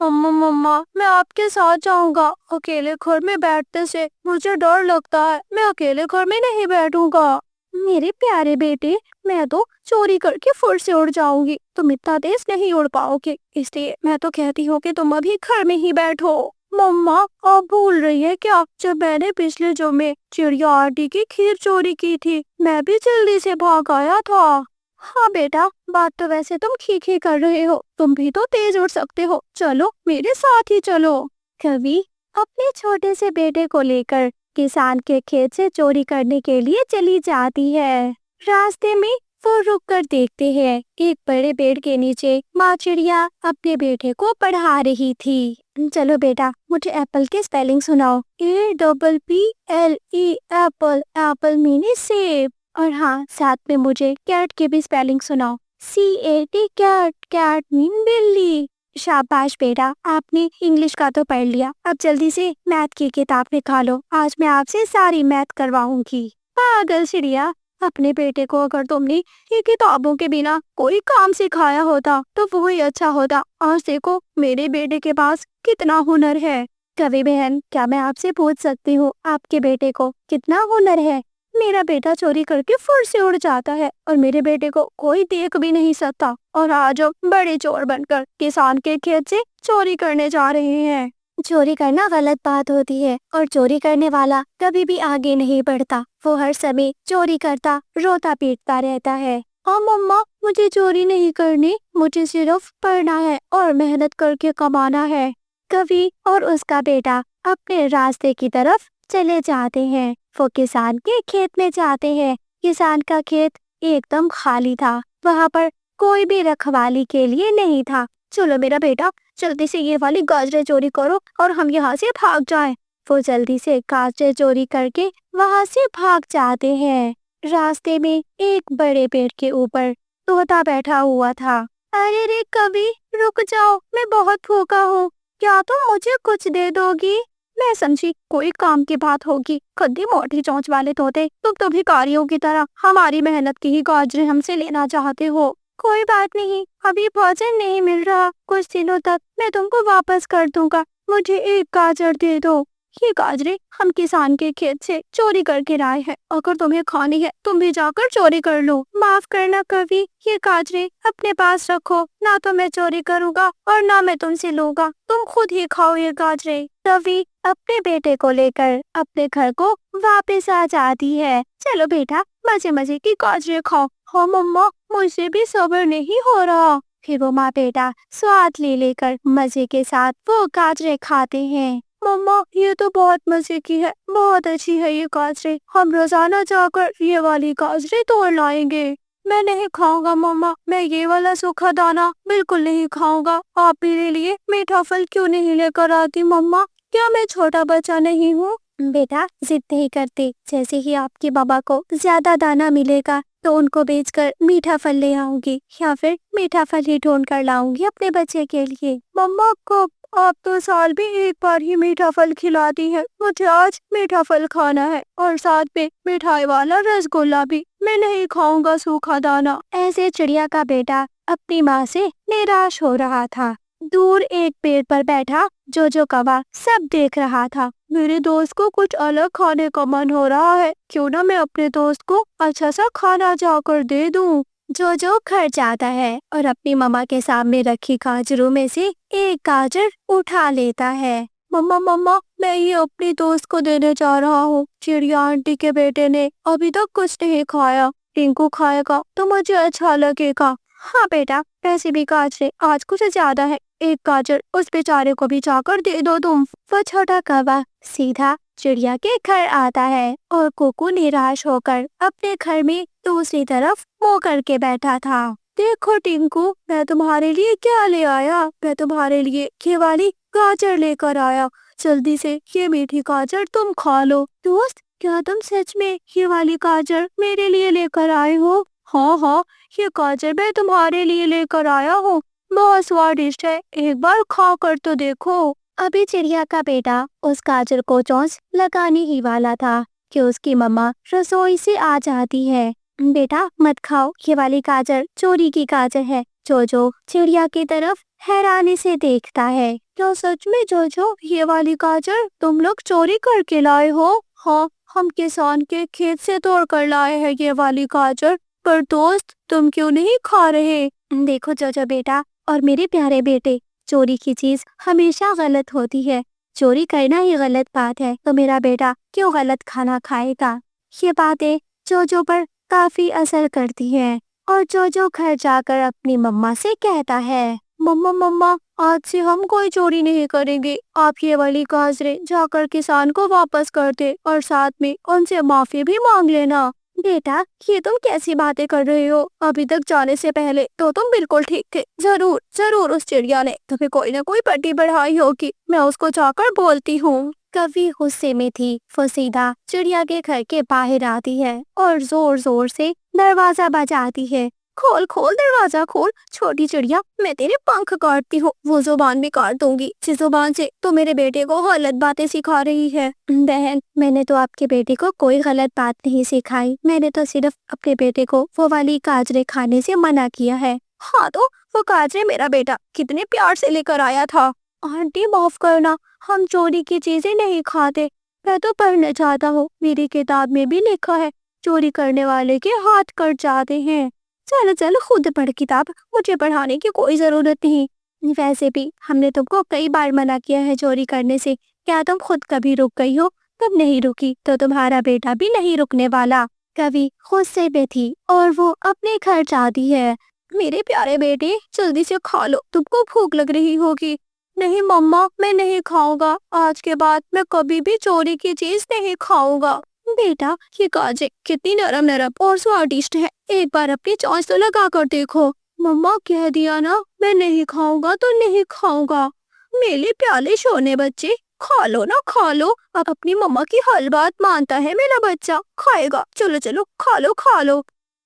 मम्मा मम्मा मैं आपके साथ जाऊंगा। अकेले घर में बैठने से मुझे डर लगता है। मैं अकेले घर में नहीं बैठूंगा। मेरे प्यारे बेटे, मैं तो चोरी करके फुर से उड़ जाऊंगी। तुम इतना तेज नहीं उड़ पाओगे, इसलिए मैं तो कहती हूँ कि तुम अभी घर में ही बैठो। मम्मा, आप भूल रही है क्या, जब मैंने पिछले जब में चिड़िया आंटी की खीर चोरी की थी, मैं भी जल्दी से भाग आया था। हाँ बेटा, बात तो वैसे तुम ठीक ही कर रहे हो। तुम भी तो तेज उड़ सकते हो। चलो मेरे साथ ही चलो। कवि अपने छोटे से बेटे को लेकर किसान के खेत से चोरी करने के लिए चली जाती है। रास्ते में वो रुक कर देखते हैं, एक बड़े पेड़ के नीचे माँ चिड़िया अपने बेटे को पढ़ा रही थी। चलो बेटा, मुझे एप्पल की स्पेलिंग सुनाओ। APPLE Apple. एप्पल मीनी सेब। और हाँ, साथ में मुझे कैट की भी स्पेलिंग सुनाओ। CAT cat. कैट मीन बिल्ली। शाबाश बेटा, आपने इंग्लिश का तो पढ़ लिया। अब जल्दी से मैथ की किताब निकालो, आज मैं आपसे सारी मैथ करवाऊंगी। पागल चिड़िया, अपने बेटे को अगर तुमने ये किताबों के बिना कोई काम सिखाया होता तो वो ही अच्छा होता। आज देखो मेरे बेटे के पास कितना हुनर है। कवि बहन, क्या मैं आपसे पूछ सकती हूँ आपके बेटे को कितना हुनर है? मेरा बेटा चोरी करके फुर से उड़ जाता है और मेरे बेटे को कोई देख भी नहीं सकता, और आज हम बड़े चोर बनकर किसान के खेत से चोरी करने जा रहे हैं। चोरी करना गलत बात होती है और चोरी करने वाला कभी भी आगे नहीं बढ़ता। वो हर समय चोरी करता रोता पीटता रहता है। हाँ मम्मा, मुझे चोरी नहीं करनी, मुझे सिर्फ पढ़ना है और मेहनत करके कमाना है। कवि और उसका बेटा अपने रास्ते की तरफ चले जाते हैं। वो किसान के खेत में जाते हैं। किसान का खेत एकदम खाली था, वहाँ पर कोई भी रखवाली के लिए नहीं था। चलो मेरा बेटा, जल्दी से ये वाली गाजरें चोरी करो और हम यहाँ से भाग जाएं। वो जल्दी से गाजरें चोरी करके वहाँ से भाग जाते हैं। रास्ते में एक बड़े पेड़ के ऊपर तोता बैठा हुआ था। अरे रे कवि, रुक जाओ, मैं बहुत भूखा हूँ, क्या तुम मुझे कुछ दे दोगी? मैं समझी कोई काम की बात होगी। खद्दी मोटी चोंच वाले तोते, तुम तो भिखारियों की तरह हमारी मेहनत की ही गाजरें हमसे लेना चाहते हो। कोई बात नहीं, अभी भोजन नहीं मिल रहा, कुछ दिनों तक मैं तुमको वापस कर दूंगा। मुझे एक गाजर दे दो। ये गाजरें हम किसान के खेत से चोरी करके लाए हैं। अगर तुम्हें खानी है तुम भी जाकर चोरी कर लो। माफ करना कवि, ये गाजरें अपने पास रखो, ना तो मैं चोरी करूँगा और ना मैं तुमसे लूंगा। तुम खुद ही खाओ ये गाजरें। कवि अपने बेटे को लेकर अपने घर को वापस आ जाती है। चलो बेटा, मजे मजे की गाजरें खाओ। हाँ मम्मा, मुझे भी सब्र नहीं हो रहा। फिर वो माँ बेटा स्वाद ले लेकर मजे के साथ वो गाजरें खाते हैं। मम्मा, ये तो बहुत मजे की है, बहुत अच्छी है ये गाजरें। हम रोजाना जाकर ये वाली गाजरें तोड़ लाएंगे। मैं नहीं खाऊंगा मम्मा, मैं ये वाला सूखा दाना बिल्कुल नहीं खाऊंगा। आप मेरे लिए मीठा फल क्यों नहीं लेकर आती मम्मा? क्या मैं छोटा बच्चा नहीं हूँ? बेटा, जिद नहीं करते। जैसे ही आपके बाबा को ज्यादा दाना मिलेगा तो उनको बेचकर मीठा फल ले आऊंगी, या फिर मीठा फल ही ढूंढ कर लाऊंगी अपने बच्चे के लिए। मम्मा को आप तो साल भी एक बार ही मीठा फल खिलाती है। मुझे आज मीठा फल खाना है और साथ में मिठाई वाला रसगुल्ला भी। मैं नहीं खाऊंगा सूखा दाना। ऐसे चिड़िया का बेटा अपनी माँ से निराश हो रहा था। दूर एक पेड़ पर बैठा जो कौवा सब देख रहा था। मेरे दोस्त को कुछ अलग खाने का मन हो रहा है, क्यों ना मैं अपने दोस्त को अच्छा सा खाना जाकर दे दूं। जो घर जाता है और अपनी मम्मा के सामने रखी गाजरों में से एक गाजर उठा लेता है। मम्मा मम्मा, मैं ये अपनी दोस्त को देने जा रहा हूँ। चिड़िया आंटी के बेटे ने अभी तक कुछ नहीं खाया, टिंकू खाएगा तो मुझे अच्छा लगेगा। हाँ बेटा, पैसे भी गाजरे आज कुछ ज्यादा है, एक गाजर उस बेचारे को भी जाकर दे दो तुम। वो छोटा कौवा सीधा चिड़िया के घर आता है और कुकू निराश होकर अपने घर में दूसरी तरफ मुंह करके बैठा था। देखो टिंकू, मैं तुम्हारे लिए क्या ले आया। मैं तुम्हारे लिए ये वाली गाजर लेकर आया। जल्दी से ये मीठी गाजर तुम खा लो। दोस्त, क्या तुम सच में ये वाली गाजर मेरे लिए लेकर आए हो? हाँ हाँ, ये गाजर मैं तुम्हारे लिए लेकर आया हूँ। बहुत स्वादिष्ट है, एक बार खा कर तो देखो। अभी चिड़िया का बेटा उस गाजर को चोंच लगाने ही वाला था कि उसकी मम्मा रसोई से आ जाती है। बेटा मत खाओ, ये वाली गाजर चोरी की गाजर है, जोजो चिड़िया की तरफ हैरानी से देखता है। क्या सच में जोजो, ये वाली गाजर तुम लोग चोरी करके लाए हो? हाँ, हम किसान के खेत से तोड़ कर लाए हैं ये वाली गाजर। पर दोस्त, तुम क्यों नहीं खा रहे? देखो जोजो बेटा और मेरे प्यारे बेटे, चोरी की चीज हमेशा गलत होती है। चोरी करना ही गलत बात है, तो मेरा बेटा क्यों गलत खाना खाएगा? ये बातें जोजो पर काफी असर करती है और जोजो घर जाकर अपनी मम्मा से कहता है, मम्मा मम्मा, आज से हम कोई चोरी नहीं करेंगे। आप ये वाली गाजरें जाकर किसान को वापस कर दे और साथ में उनसे माफी भी मांग लेना। बेटा, ये तुम कैसी बातें कर रहे हो? अभी तक जाने से पहले तो तुम बिल्कुल ठीक थे। जरूर जरूर उस चिड़िया ने तुम्हें कोई ना कोई पट्टी बढ़ाई होगी, मैं उसको जाकर बोलती हूँ। कभी गुस्से में थी वो सीधा चिड़िया के घर के बाहर आती है और जोर जोर से दरवाजा बजाती है। खोल खोल दरवाजा खोल, छोटी चिड़िया, मैं तेरे पंख काटती हूँ, वो जुबान भी काट दूंगी जिस जुबान से तो मेरे बेटे को गलत बातें सिखा रही है। बहन, मैंने तो आपके बेटे को कोई गलत बात नहीं सिखाई, मैंने तो सिर्फ अपने बेटे को वो वाली गाजरें खाने से मना किया है। हाँ तो वो गाजरें मेरा बेटा कितने प्यार से लेकर आया था। आंटी माफ करना, हम चोरी की चीजें नहीं खाते। मैं तो पढ़ना चाहता हूँ, मेरी किताब में भी लिखा है चोरी करने वाले के हाथ कट जाते हैं। चलो चलो खुद पढ़ किताब, मुझे पढ़ाने की कोई जरूरत नहीं। वैसे भी हमने तुमको कई बार मना किया है चोरी करने से, क्या तुम खुद कभी रुक गई हो? तुम नहीं रुकी तो तुम्हारा बेटा भी नहीं रुकने वाला। कभी गुस्से में थी और वो अपने घर जाती है। मेरे प्यारे बेटे, जल्दी से खा लो, तुमको भूख लग रही होगी। नहीं मम्मा, मैं नहीं खाऊंगा, आज के बाद मैं कभी भी चोरी की चीज नहीं खाऊंगा। बेटा, ये गाजर कितनी नरम नरम और स्वादिष्ट है, एक बार अपनी चॉइस तो लगा कर देखो। मम्मा कह दिया ना, मैं नहीं खाऊंगा तो नहीं खाऊंगा। मेरे प्याले सोने बच्चे, खा लो ना खा लो, अब अपनी मम्मा की हर बात मानता है मेरा बच्चा, खाएगा। चलो चलो खा लो खा लो।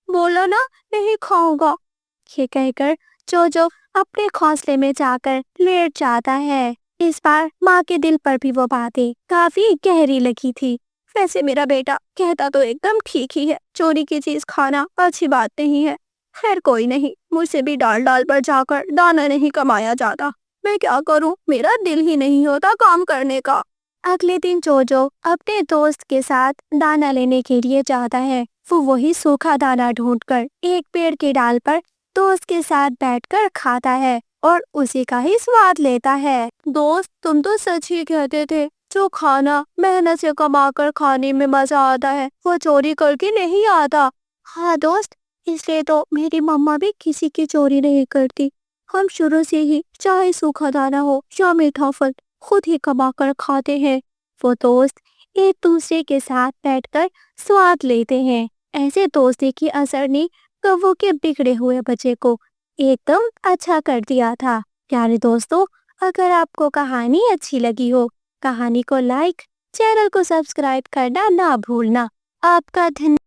बोला ना नहीं खाऊंगा। ये कहकर जोजो अपने घोंसले में जाकर लेट जाता है। इस बार माँ के दिल पर भी वो बातें काफी गहरी लगी थी। वैसे मेरा बेटा कहता तो एकदम ठीक ही है, चोरी की चीज खाना अच्छी बात नहीं है। खैर कोई नहीं, मुझसे भी डाल डाल पर जाकर दाना नहीं कमाया जाता। मैं क्या करूं, मेरा दिल ही नहीं होता काम करने का। अगले दिन जोजो अपने दोस्त के साथ दाना लेने के लिए जाता है। वो वही सूखा दाना ढूंढकर एक पेड़ के डाल पर दोस्त के साथ बैठकर खाता है और उसी का ही स्वाद लेता है। दोस्त, तुम तो सच ही कहते थे, जो खाना मेहनत से कमा कर खाने में मजा आता है वो चोरी करके नहीं आता। हाँ दोस्त, इसलिए तो मेरी मम्मा भी किसी की चोरी नहीं करती। हम शुरू से ही चाहे सूखा दाना हो या मीठा फल खुद ही कमा कर खाते हैं। वो दोस्त एक दूसरे के साथ बैठकर स्वाद लेते हैं। ऐसे दोस्ती की असर ने कौवों के बिगड़े हुए बच्चे को एकदम अच्छा कर दिया था। प्यारे दोस्तों, अगर आपको कहानी अच्छी लगी हो, कहानी को लाइक, चैनल को सब्सक्राइब करना ना भूलना। आपका धन्यवाद।